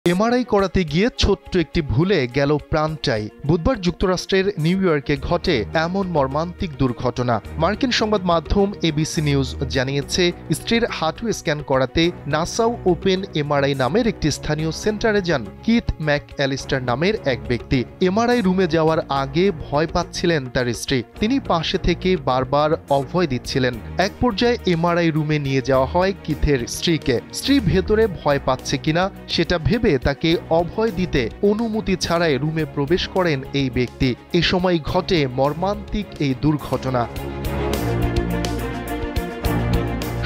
MRI করাতে গিয়ে ছোট্ট একটি ভুলে গেল প্রাণটাই। বুধবার যুক্তরাষ্ট্রের নিউ ইয়র্কে ঘটে এমন মর্মান্তিক দুর্ঘটনা। মার্কিন সংবাদ মাধ্যম এবিসি নিউজ জানিয়েছে, স্ত্রীর হাঁটু স্ক্যান করাতে নাসাউ ওপেন এমআরআই নামের একটি স্থানীয় সেন্টারে যান কিথ ম্যাকঅ্যালিস্টার নামের এক ব্যক্তি। এমআরআই রুমে যাওয়ার আগে ভয় পাচ্ছিলেন তার স্ত্রী। তিনি পাশে থেকে বারবার অভয় দিচ্ছিলেন। এক পর্যায়ে এমআরআই রুমে নিয়ে যাওয়া হয় কিথের স্ত্রীকে। স্ত্রী ভেতরে ভয় পাচ্ছে কিনা সেটা ভেবে তাকে অভয় দিতে অনুমতি ছাড়াই রুমে প্রবেশ করেন এই ব্যক্তি। এ সময় ঘটে মর্মান্তিক এই দুর্ঘটনা।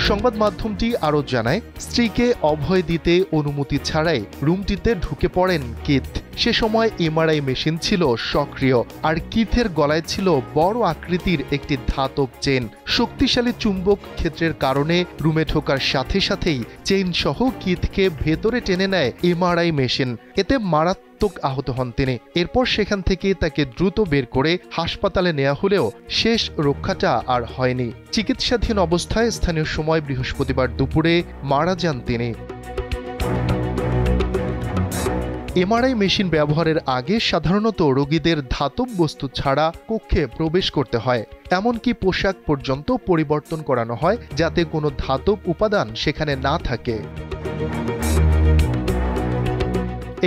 সংবাদ মাধ্যমটি আরও জানায়, স্ত্রীকে অভয় দিতে অনুমতি ছাড়াই রুমটিতে ঢুকে পড়েন কিথ। সে সময় এমআরআই মেশিন ছিল সক্রিয়, আর কিথের গলায় ছিল বড় আকৃতির একটি ধাতব চেন। শক্তিশালী চুম্বক ক্ষেত্রের কারণে রুমে ঢোকার সাথে সাথেই চেইন সহ কিথকে ভেতরে টেনে নেয় এমআরআই মেশিন। এতে মারাত্মক আহত হন তিনি। এরপর সেখান থেকে তাকে দ্রুত বের করে হাসপাতালে নেওয়া হলেও শেষ রক্ষাটা আর হয়নি। চিকিৎসাধীন অবস্থায় স্থানীয় সময় বৃহস্পতিবার দুপুরে মারা যান তিনি। এমআরআই মেশিন ব্যবহারের আগে সাধারণত রোগীদের ধাতব বস্তু ছাড়া কক্ষে প্রবেশ করতে হয়। এমনকি পোশাক পর্যন্ত পরিবর্তন করানো হয় যাতে কোনো ধাতব উপাদান সেখানে না থাকে।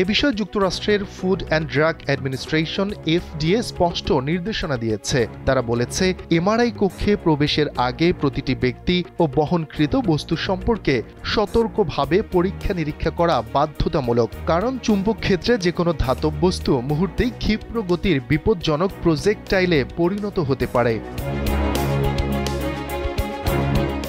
এ বিষয়ে যুক্তরাষ্ট্রের food and drug administration FDA স্পষ্ট নির্দেশনা দিয়েছে। তারা বলেছে, এমআরআই কক্ষে প্রবেশের আগে প্রতিটি ব্যক্তি ও বহনকৃত বস্তু সম্পর্কে সতর্কভাবে পরীক্ষা নিরীক্ষা করা বাধ্যতামূলক। কারণ চুম্বক ক্ষেত্রে যে কোনো ধাতব বস্তু মুহূর্তেই ক্ষিপ্র গতির বিপজ্জনক প্রজেক্টাইলে পরিণত হতে পারে।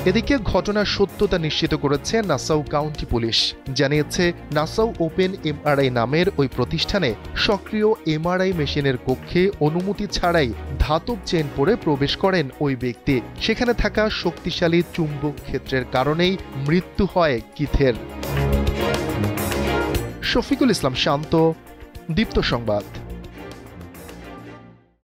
এদিকে ঘটনার সত্যতা নিশ্চিত করেছে নাসাউ কাউন্টি পুলিশ। জানিয়েছে, নাসাউ ওপেন এমআরআই নামের ওই প্রতিষ্ঠানে সক্রিয় এমআরআই মেশিনের কক্ষে অনুমতি ছাড়াই ধাতব চেন পরে প্রবেশ করেন ওই ব্যক্তি। সেখানে থাকা শক্তিশালী চুম্বক ক্ষেত্রের কারণেই মৃত্যু হয় কিথের। শফিকুল ইসলাম শান্ত, দীপ্ত সংবাদ।